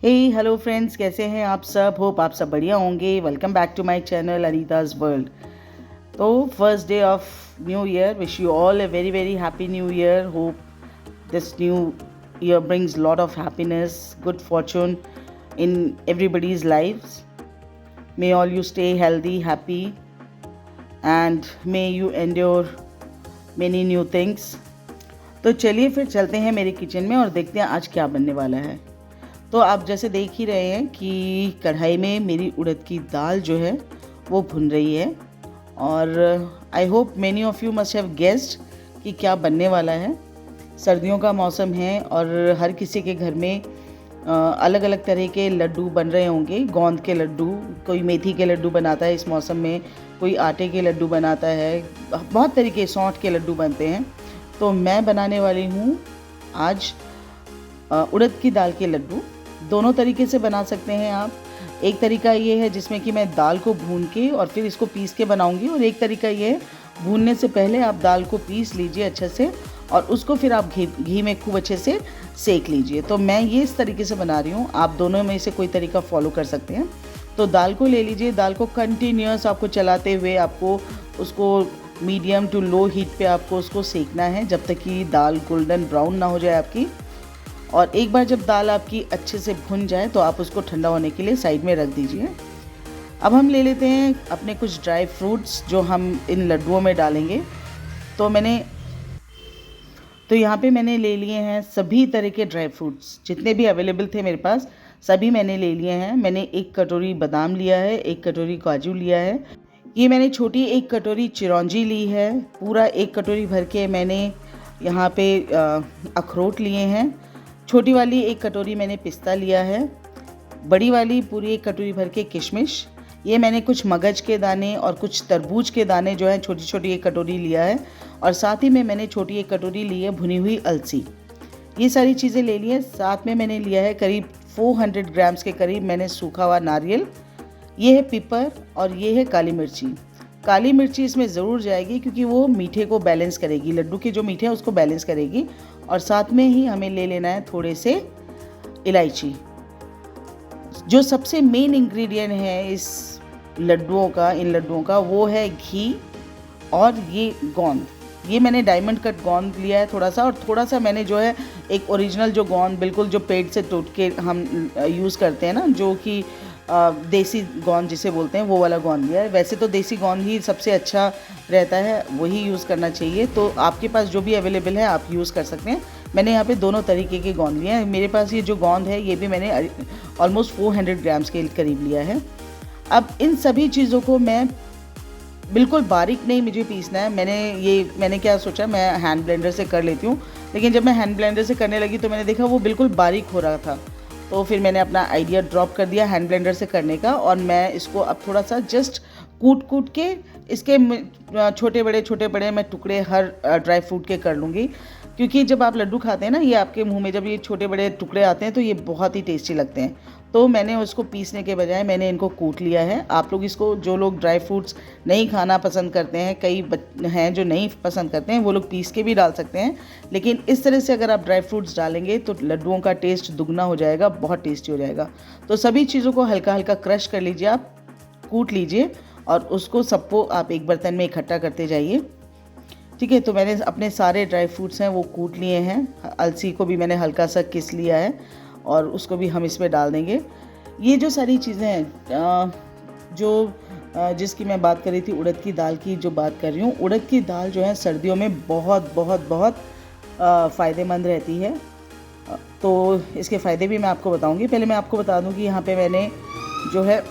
हे hello friends, कैसे हैं आप सब। होप आप सब बढ़िया होंगे। Welcome back to my channel Anita's world. तो first day of new year, wish you all a very very happy new year. Hope this new year brings lot of happiness, good fortune in everybody's lives. May all you stay healthy, happy, and may you endure many new things. तो चलिए फिर चलते हैं मेरे kitchen में और देखते हैं आज क्या बनने वाला है। तो आप जैसे देख ही रहे हैं कि कढ़ाई में मेरी उड़द की दाल जो है वो भुन रही है। और I hope many of you must have guessed कि क्या बनने वाला है। सर्दियों का मौसम है और हर किसी के घर में अलग अलग तरह के लड्डू बन रहे होंगे। गोंद के लड्डू, कोई मेथी के लड्डू बनाता है इस मौसम में, कोई आटे के लड्डू बनाता है, बहुत तरीके सौंठ के लड्डू बनते हैं। तो मैं बनाने वाली हूँ आज उड़द की दाल के लड्डू। दोनों तरीके से बना सकते हैं आप। एक तरीका ये है जिसमें कि मैं दाल को भून के और फिर इसको पीस के बनाऊंगी, और एक तरीका ये है भूनने से पहले आप दाल को पीस लीजिए अच्छे से और उसको फिर आप घी में खूब अच्छे से सेक लीजिए। तो मैं ये इस तरीके से बना रही हूँ, आप दोनों में से कोई तरीका फॉलो कर सकते हैं। तो दाल को ले लीजिए, दाल को कंटिन्यूस आपको चलाते हुए आपको उसको मीडियम टू लो हीट पे आपको उसको सेकना है जब तक कि दाल गोल्डन ब्राउन ना हो जाए आपकी। और एक बार जब दाल आपकी अच्छे से भुन जाए तो आप उसको ठंडा होने के लिए साइड में रख दीजिए। अब हम ले लेते हैं अपने कुछ ड्राई फ्रूट्स जो हम इन लड्डुओं में डालेंगे। तो यहाँ पे मैंने ले लिए हैं सभी तरह के ड्राई फ्रूट्स, जितने भी अवेलेबल थे मेरे पास सभी मैंने ले लिए हैं। मैंने एक कटोरी बादाम लिया है, एक कटोरी काजू लिया है, ये मैंने छोटी एक कटोरी चिरौंजी ली है, पूरा एक कटोरी भर के मैंने यहाँ पे अखरोट लिए हैं, छोटी वाली एक कटोरी मैंने पिस्ता लिया है, बड़ी वाली पूरी एक कटोरी भर के किशमिश, ये मैंने कुछ मगज के दाने और कुछ तरबूज के दाने जो है छोटी छोटी एक कटोरी लिया है, और साथ ही में मैंने छोटी एक कटोरी ली है भुनी हुई अलसी। ये सारी चीज़ें ले ली है। साथ में मैंने लिया है करीब 400 ग्राम्स के करीब मैंने सूखा हुआ नारियल, ये है पिपर और ये है काली मिर्ची। काली मिर्ची इसमें ज़रूर जाएगी क्योंकि वो मीठे को बैलेंस करेगी, लड्डू के जो मीठे हैं उसको बैलेंस करेगी। और साथ में ही हमें ले लेना है थोड़े से इलायची। जो सबसे मेन इंग्रेडिएंट है इस इन लड्डुओं का वो है घी और ये गोंद। ये मैंने डायमंड कट गोंद लिया है थोड़ा सा, और थोड़ा सा मैंने जो है एक ओरिजिनल जो गोंद बिल्कुल जो पेड़ से टूट के हम यूज़ करते हैं ना, जो कि देसी गोंद जिसे बोलते हैं, वो वाला गोंद लिया है। वैसे तो देसी गोंद ही सबसे अच्छा रहता है, वही यूज़ करना चाहिए। तो आपके पास जो भी अवेलेबल है आप यूज़ कर सकते हैं। मैंने यहाँ पे दोनों तरीके के गोंद लिए हैं। मेरे पास ये जो गोंद है ये भी मैंने ऑलमोस्ट 400 ग्राम्स के करीब लिया है। अब इन सभी चीज़ों को मैं बिल्कुल बारीक नहीं मुझे पीसना है। मैंने क्या सोचा, मैं हैंड ब्लेंडर से कर लेती हूँ, लेकिन जब मैं हैंड ब्लेंडर से करने लगी तो मैंने देखा वो बिल्कुल बारीक हो रहा था। तो फिर मैंने अपना आइडिया ड्रॉप कर दिया हैंड ब्लेंडर से करने का, और मैं इसको अब थोड़ा सा जस्ट कूट के इसके छोटे बड़े मैं टुकड़े हर ड्राई फ्रूट के कर लूँगी। क्योंकि जब आप लड्डू खाते हैं ना, ये आपके मुंह में जब ये छोटे बड़े टुकड़े आते हैं तो ये बहुत ही टेस्टी लगते हैं। तो मैंने उसको पीसने के बजाय मैंने इनको कूट लिया है। आप लोग इसको, जो लोग ड्राई फ्रूट्स नहीं खाना पसंद करते हैं, कई हैं जो नहीं पसंद करते हैं, वो लोग पीस के भी डाल सकते हैं, लेकिन इस तरह से अगर आप ड्राई फ्रूट्स डालेंगे तो लड्डुओं का टेस्ट दुगना हो जाएगा, बहुत टेस्टी हो जाएगा। तो सभी चीज़ों को हल्का हल्का क्रश कर लीजिए, आप कूट लीजिए और उसको सबको आप एक बर्तन में इकट्ठा करते जाइए। ठीक है, तो मैंने अपने सारे ड्राई फ्रूट्स हैं वो कूट लिए हैं। अलसी को भी मैंने हल्का सा किस लिया है और उसको भी हम इसमें डाल देंगे। ये जो सारी चीज़ें हैं जिसकी मैं बात कर रही थी, उड़द की दाल की जो बात कर रही हूँ, उड़द की दाल जो है सर्दियों में बहुत बहुत बहुत फ़ायदेमंद रहती है। तो इसके फ़ायदे भी मैं आपको बताऊँगी। पहले मैं आपको बता दूँ कि यहाँ पे मैंने जो है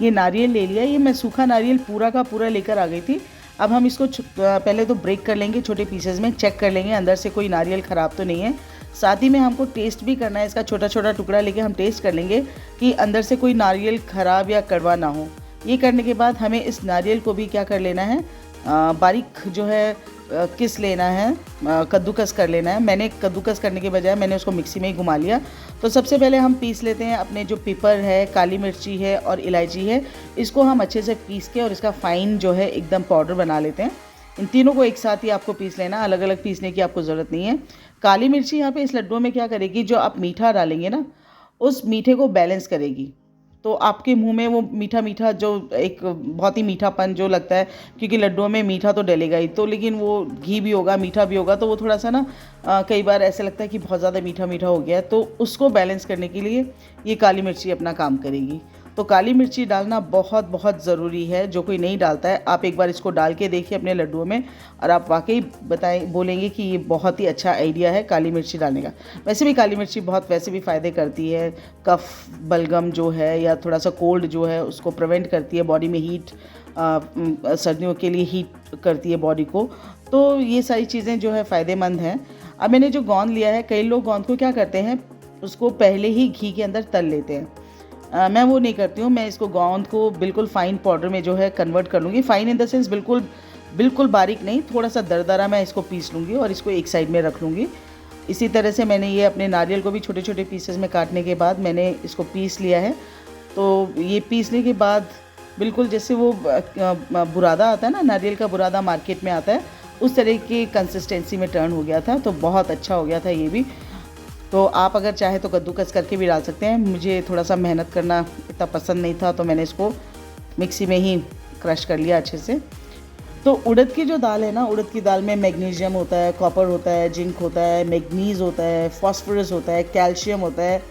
ये नारियल ले लिया। ये मैं सूखा नारियल पूरा का पूरा लेकर आ गई थी। अब हम इसको पहले तो ब्रेक कर लेंगे छोटे पीसेस में, चेक कर लेंगे अंदर से कोई नारियल ख़राब तो नहीं है। साथ ही में हमको टेस्ट भी करना है, इसका छोटा छोटा टुकड़ा लेके हम टेस्ट कर लेंगे कि अंदर से कोई नारियल ख़राब या कड़वा ना हो। ये करने के बाद हमें इस नारियल को भी क्या कर लेना है, बारीक जो है किस लेना है, कद्दूकस कर लेना है। मैंने कद्दूकस करने के बजाय मैंने उसको मिक्सी में ही घुमा लिया। तो सबसे पहले हम पीस लेते हैं अपने जो पिपर है, काली मिर्ची है और इलायची है, इसको हम अच्छे से पीस के और इसका फ़ाइन जो है एकदम पाउडर बना लेते हैं। इन तीनों को एक साथ ही आपको पीस लेना, अलग अलग पीसने की आपको ज़रूरत नहीं है। काली मिर्ची यहाँ पे इस लड्डू में क्या करेगी, जो आप मीठा डालेंगे ना उस मीठे को बैलेंस करेगी। तो आपके मुंह में वो मीठा मीठा जो एक बहुत ही मीठापन जो लगता है, क्योंकि लड्डुओं में मीठा तो डलेगा ही, तो लेकिन वो घी भी होगा मीठा भी होगा, तो वो थोड़ा सा ना कई बार ऐसा लगता है कि बहुत ज़्यादा मीठा मीठा हो गया है। तो उसको बैलेंस करने के लिए ये काली मिर्ची अपना काम करेगी। तो काली मिर्ची डालना बहुत बहुत ज़रूरी है। जो कोई नहीं डालता है, आप एक बार इसको डाल के देखिए अपने लड्डुओं में, और आप वाकई बोलेंगे कि ये बहुत ही अच्छा आइडिया है काली मिर्ची डालने का। वैसे भी काली मिर्ची वैसे भी फ़ायदे करती है। कफ बलगम जो है या थोड़ा सा कोल्ड जो है उसको प्रिवेंट करती है, बॉडी में हीट, सर्दियों के लिए हीट करती है बॉडी को। तो ये सारी चीज़ें जो है फ़ायदेमंद हैं। अब मैंने जो गोंद लिया है, कई लोग गोंद को क्या करते हैं, उसको पहले ही घी के अंदर तल लेते हैं। मैं वो नहीं करती हूँ। मैं इसको गोंद को बिल्कुल फ़ाइन पाउडर में जो है कन्वर्ट कर लूँगी। फ़ाइन इन द सेंस बिल्कुल बिल्कुल बारीक नहीं, थोड़ा सा दरदरा मैं इसको पीस लूँगी और इसको एक साइड में रख लूँगी। इसी तरह से मैंने ये अपने नारियल को भी छोटे छोटे पीसेस में काटने के बाद मैंने इसको पीस लिया है। तो ये पीसने के बाद बिल्कुल जैसे वो बुरादा आता है ना, नारियल का बुरादा मार्केट में आता है, उस तरह की कंसिस्टेंसी में टर्न हो गया था। तो बहुत अच्छा हो गया था ये भी। तो आप अगर चाहे तो कद्दूकस करके भी डाल सकते हैं। मुझे थोड़ा सा मेहनत करना इतना पसंद नहीं था, तो मैंने इसको मिक्सी में ही क्रश कर लिया अच्छे से। तो उड़द की जो दाल है ना, उड़द की दाल में मैग्नीशियम होता है, कॉपर होता है, जिंक होता है, मैग्नीज होता है, फॉस्फोरस होता है, कैल्शियम होता है,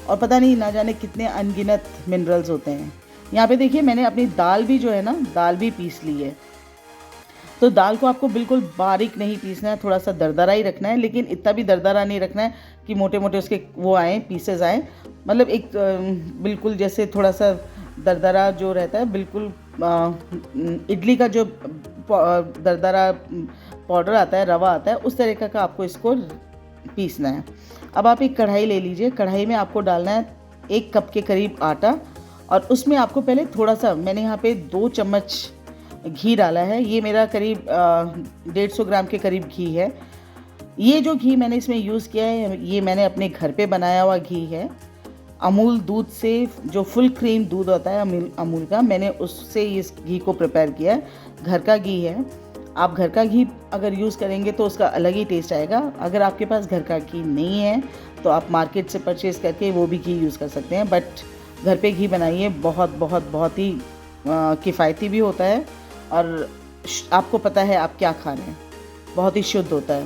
और पता नहीं ना जाने कितने अनगिनत मिनरल्स होते हैं। यहाँ पे देखिए मैंने अपनी दाल भी जो है ना, दाल भी पीस ली है। तो दाल को आपको बिल्कुल बारीक नहीं पीसना है, थोड़ा सा दरदरा ही रखना है, लेकिन इतना भी दरदरा नहीं रखना है कि मोटे मोटे उसके वो आए पीसेस आए। मतलब एक बिल्कुल जैसे थोड़ा सा दरदरा जो रहता है, बिल्कुल इडली का जो दरदरा पाउडर आता है, रवा आता है, उस तरीके का आपको इसको पीसना है। अब आप एक कढ़ाई ले लीजिए। कढ़ाई में आपको डालना है 1 कप के करीब आटा, और उसमें आपको पहले थोड़ा सा, मैंने यहाँ पे 2 चम्मच घी डाला है। ये मेरा करीब 150 ग्राम के करीब घी है। ये जो घी मैंने इसमें यूज़ किया है, ये मैंने अपने घर पे बनाया हुआ घी है। अमूल दूध से, जो फुल क्रीम दूध होता है अमूल का, मैंने उससे इस घी को प्रिपेयर किया है। घर का घी है। आप घर का घी अगर यूज़ करेंगे तो उसका अलग ही टेस्ट आएगा। अगर आपके पास घर का घी नहीं है तो आप मार्केट से परचेज़ करके वो भी घी यूज़ कर सकते हैं, बट घर पे घी बनाइए। बहुत बहुत बहुत ही किफ़ायती भी होता है, और आपको पता है आप क्या खा रहे हैं, बहुत ही शुद्ध होता है।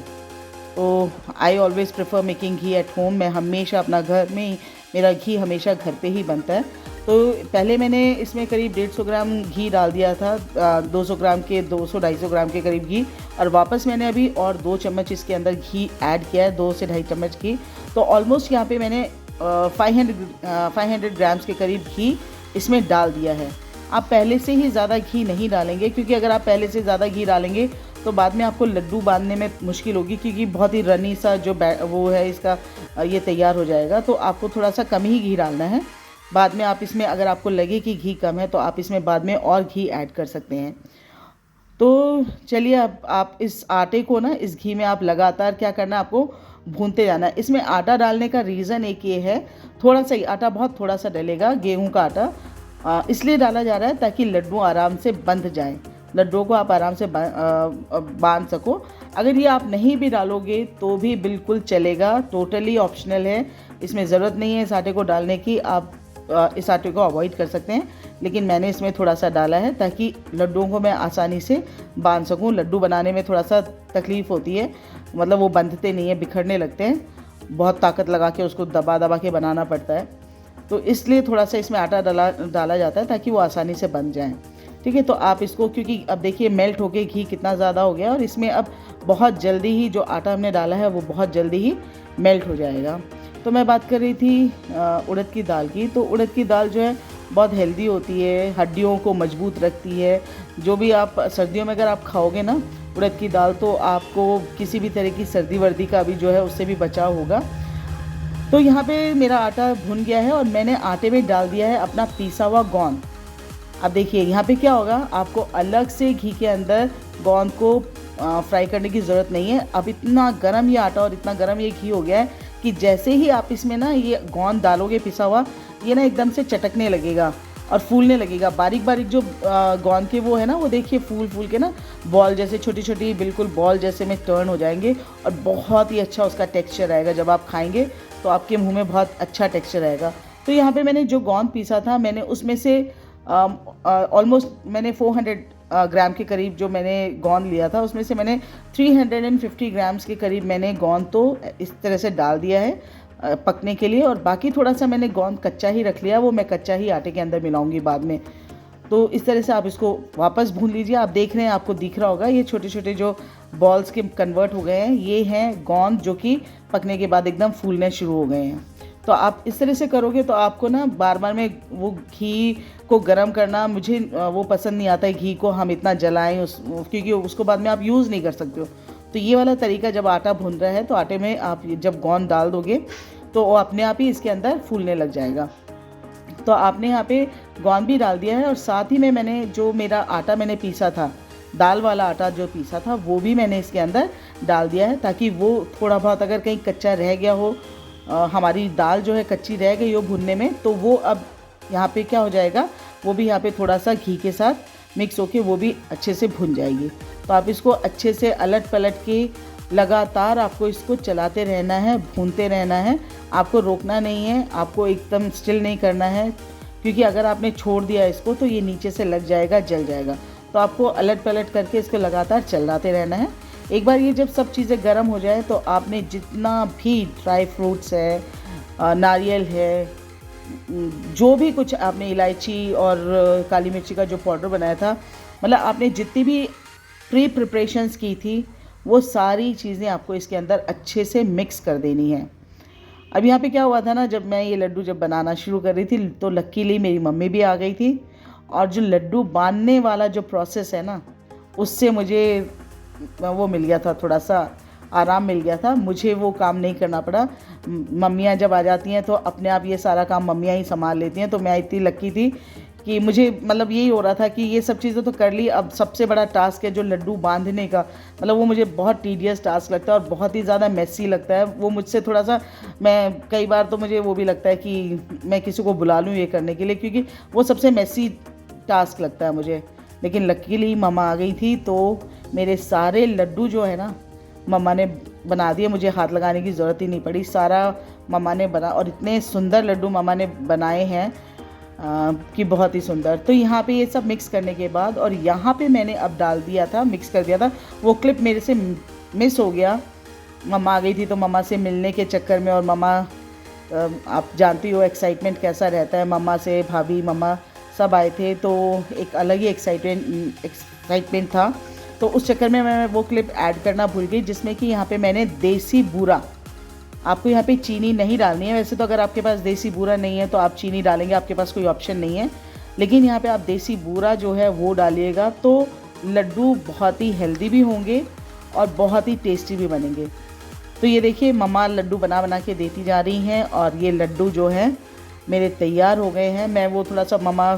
तो I always prefer making ghee at home. मैं हमेशा अपना घर में, मेरा घी हमेशा घर पे ही बनता है। तो पहले मैंने इसमें करीब 150 ग्राम घी डाल दिया था, 200 ग्राम के 200-250 ग्राम के करीब घी, और वापस मैंने अभी और 2 चम्मच इसके अंदर घी ऐड किया है, 2 से 2.5 चम्मच घी। तो ऑलमोस्ट यहाँ पे मैंने 500 ग्राम्स के करीब घी इसमें डाल दिया है। आप पहले से ही ज़्यादा घी नहीं डालेंगे, क्योंकि अगर आप पहले से ज़्यादा घी डालेंगे तो बाद में आपको लड्डू बांधने में मुश्किल होगी, क्योंकि बहुत ही रनी सा जो वो है इसका, ये तैयार हो जाएगा। तो आपको थोड़ा सा कम ही घी डालना है। बाद में आप इसमें, अगर आपको लगे कि घी कम है, तो आप इसमें बाद में और घी ऐड कर सकते हैं। तो चलिए, अब आप इस आटे को ना, इस घी में आप लगातार क्या करना है, आपको भूनते जाना है। इसमें आटा डालने का रीज़न एक ये है, थोड़ा सा ही आटा, बहुत थोड़ा सा डलेगा, गेहूं का आटा इसलिए डाला जा रहा है ताकि लड्डू आराम से बंध जाएं, लड्डुओं को आप आराम से बांध सको। अगर ये आप नहीं भी डालोगे तो भी बिल्कुल चलेगा, टोटली ऑप्शनल है। इसमें ज़रूरत नहीं है इस आटे को डालने की, आप इस आटे को अवॉइड कर सकते हैं, लेकिन मैंने इसमें थोड़ा सा डाला है ताकि लड्डुओं को मैं आसानी से बांध सकूं। लड्डू बनाने में थोड़ा सा तकलीफ़ होती है, मतलब वो बंधते नहीं है, बिखरने लगते हैं, बहुत ताकत लगा के उसको दबा दबा के बनाना पड़ता है। तो इसलिए थोड़ा सा इसमें आटा डाला जाता है ताकि वो आसानी से बन जाए। ठीक है, तो आप इसको, क्योंकि अब देखिए मेल्ट होके घी कितना ज़्यादा हो गया, और इसमें अब बहुत जल्दी ही जो आटा हमने डाला है वो बहुत जल्दी ही मेल्ट हो जाएगा। तो मैं बात कर रही थी उड़द की दाल की। तो उड़द की दाल जो है बहुत हेल्दी होती है, हड्डियों को मजबूत रखती है। जो भी आप सर्दियों में अगर आप खाओगे ना उड़द की दाल, तो आपको किसी भी तरह की सर्दी वर्दी का भी जो है उससे भी बचाव होगा। तो यहाँ पे मेरा आटा भुन गया है, और मैंने आटे में डाल दिया है अपना पीसा हुआ गोंद। अब देखिए यहाँ पे क्या होगा, आपको अलग से घी के अंदर गोंद को फ्राई करने की ज़रूरत नहीं है। अब इतना गर्म ये आटा और इतना गर्म ये घी हो गया है कि जैसे ही आप इसमें ना ये गोंद डालोगे पिसा हुआ, ये ना एकदम से चटकने लगेगा। और फूलने लगेगा। बारीक बारीक जो गोंद के वो है ना, वो देखिए फूल फूल के ना बॉल जैसे, छोटी छोटी बिल्कुल बॉल जैसे में टर्न हो जाएंगे और बहुत ही अच्छा उसका टेक्सचर आएगा। जब आप खाएंगे तो आपके मुंह में बहुत अच्छा टेक्सचर आएगा। तो यहाँ पे मैंने जो गोंद पीसा था, मैंने उसमें से ऑलमोस्ट मैंने 400 ग्राम के करीब जो मैंने गोंद लिया था, उसमें से मैंने 350 ग्राम्स के करीब मैंने गोंद तो इस तरह से डाल दिया है पकने के लिए। और बाकी थोड़ा सा मैंने गोंद कच्चा ही रख लिया, वो मैं कच्चा ही आटे के अंदर मिलाऊंगी बाद में। तो इस तरह से आप इसको वापस भून लीजिए। आप देख रहे हैं, आपको दिख रहा होगा ये छोटे छोटे जो बॉल्स के कन्वर्ट हो गए हैं, ये हैं गोंद जो कि पकने के बाद एकदम फूलने शुरू हो गए हैं। तो आप इस तरह से करोगे तो आपको ना बार बार में वो घी को गर्म करना मुझे वो पसंद नहीं आता है, घी को हम इतना जलाएं क्योंकि उसको बाद में आप यूज़ नहीं कर सकते हो। तो ये वाला तरीका, जब आटा भून रहा है तो आटे में आप जब गोंद डाल दोगे तो वो अपने आप ही इसके अंदर फूलने लग जाएगा। तो आपने यहाँ पे गोंद भी डाल दिया है और साथ ही में मैंने जो मेरा आटा मैंने पीसा था, दाल वाला आटा जो पीसा था, वो भी मैंने इसके अंदर डाल दिया है, ताकि वो थोड़ा बहुत अगर कहीं कच्चा रह गया हो, हमारी दाल जो है कच्ची रह गई हो भुनने में, तो वो अब यहाँ पे क्या हो जाएगा, वो भी यहाँ पे थोड़ा सा घी के साथ मिक्स होके वो भी अच्छे से भुन जाएगी। तो आप इसको अच्छे से अलट पलट के लगातार आपको इसको चलाते रहना है, भूनते रहना है, आपको रोकना नहीं है, आपको एकदम स्टिल नहीं करना है, क्योंकि अगर आपने छोड़ दिया इसको तो ये नीचे से लग जाएगा, जल जाएगा। तो आपको अलट पलट करके इसको लगातार चलाते रहना है। एक बार ये जब सब चीज़ें गर्म हो जाए तो आपने जितना भी ड्राई फ्रूट्स है, नारियल है, जो भी कुछ आपने इलायची और काली मिर्ची का जो पाउडर बनाया था, मतलब आपने जितनी भी प्री प्रिपरेशंस की थी, वो सारी चीज़ें आपको इसके अंदर अच्छे से मिक्स कर देनी है। अब यहाँ पे क्या हुआ था ना, जब मैं ये लड्डू जब बनाना शुरू कर रही थी तो लकीली मेरी मम्मी भी आ गई थी, और जो लड्डू बांधने वाला जो प्रोसेस है ना, उससे मुझे वो मिल गया था, थोड़ा सा आराम मिल गया था, मुझे वो काम नहीं करना पड़ा। मम्मियाँ जब आ जाती हैं तो अपने आप ये सारा काम मम्मियाँ ही संभाल लेती हैं। तो मैं इतनी लकी थी कि मुझे मतलब यही हो रहा था कि ये सब चीज़ें तो कर ली, अब सबसे बड़ा टास्क है जो लड्डू बांधने का, मतलब वो मुझे बहुत टीडियस टास्क लगता है और बहुत ही ज़्यादा मेसी लगता है। वो मुझसे थोड़ा सा, मैं कई बार तो मुझे वो भी लगता है कि मैं किसी को बुला लूँ ये करने के लिए, क्योंकि वो सबसे मेसी टास्क लगता है मुझे। लेकिन लकीली मम्मा आ गई थी तो मेरे सारे लड्डू जो है ना मम्मा ने बना दिए, मुझे हाथ लगाने की ज़रूरत ही नहीं पड़ी, सारा मम्मा ने बना, और इतने सुंदर लड्डू मम्मा ने बनाए हैं कि बहुत ही सुंदर। तो यहाँ पे ये सब मिक्स करने के बाद, और यहाँ पे मैंने अब डाल दिया था, मिक्स कर दिया था, वो क्लिप मेरे से मिस हो गया। मम्मा आ गई थी तो मम्मा से मिलने के चक्कर में, और मम्मा आप जानती हो एक्साइटमेंट कैसा रहता है, मम्मा से भाभी मम्मा सब आए थे, तो एक अलग ही एक्साइटमेंट था। तो उस चक्कर में मैं वो क्लिप ऐड करना भूल गई, जिसमें कि यहाँ पे मैंने देसी बूरा, आपको यहाँ पे चीनी नहीं डालनी है। वैसे तो अगर आपके पास देसी बूरा नहीं है तो आप चीनी डालेंगे, आपके पास कोई ऑप्शन नहीं है, लेकिन यहाँ पे आप देसी बूरा जो है वो डालिएगा, तो लड्डू बहुत ही हेल्दी भी होंगे और बहुत ही टेस्टी भी बनेंगे। तो ये देखिए मम्मा लड्डू बना बना के देती जा रही हैं, और ये लड्डू जो है मेरे तैयार हो गए हैं। मैं वो थोड़ा सा, मम्मा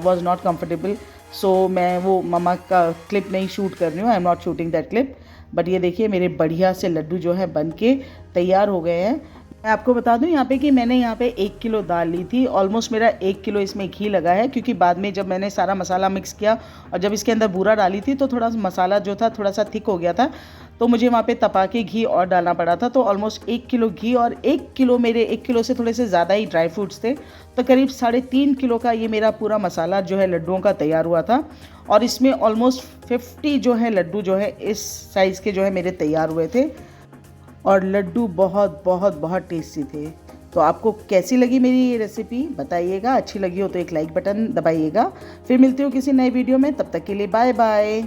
वॉज नॉट कम्फर्टेबल, सो मैं वो मम्मा का क्लिप नहीं शूट कर रही हूँ, I am not shooting that clip. But ये देखिए मेरे बढ़िया से लड्डू जो है बन के तैयार हो गए हैं। मैं आपको बता दूं यहाँ पे कि मैंने यहाँ पे 1 किलो दाल ली थी, ऑलमोस्ट मेरा 1 किलो इसमें घी लगा है, क्योंकि बाद में जब मैंने सारा मसाला मिक्स किया और जब इसके अंदर बूरा डाली थी तो थोड़ा सा मसाला जो था थोड़ा सा थिक हो गया था, तो मुझे वहाँ पे तपा के घी और डालना पड़ा था। तो ऑलमोस्ट 1 किलो घी और 1 किलो, मेरे 1 किलो से थोड़े से ज़्यादा ही ड्राई फ्रूट्स थे, तो करीब 3.5 किलो का ये मेरा पूरा मसाला जो है लड्डुओं का तैयार हुआ था। और इसमें ऑलमोस्ट 50 जो है लड्डू जो है इस साइज़ के जो है मेरे तैयार हुए थे, और लड्डू बहुत बहुत बहुत टेस्टी थे। तो आपको कैसी लगी मेरी ये रेसिपी बताइएगा, अच्छी लगी हो तो एक लाइक बटन दबाइएगा। फिर मिलती हूँ किसी नए वीडियो में, तब तक के लिए बाय बाय।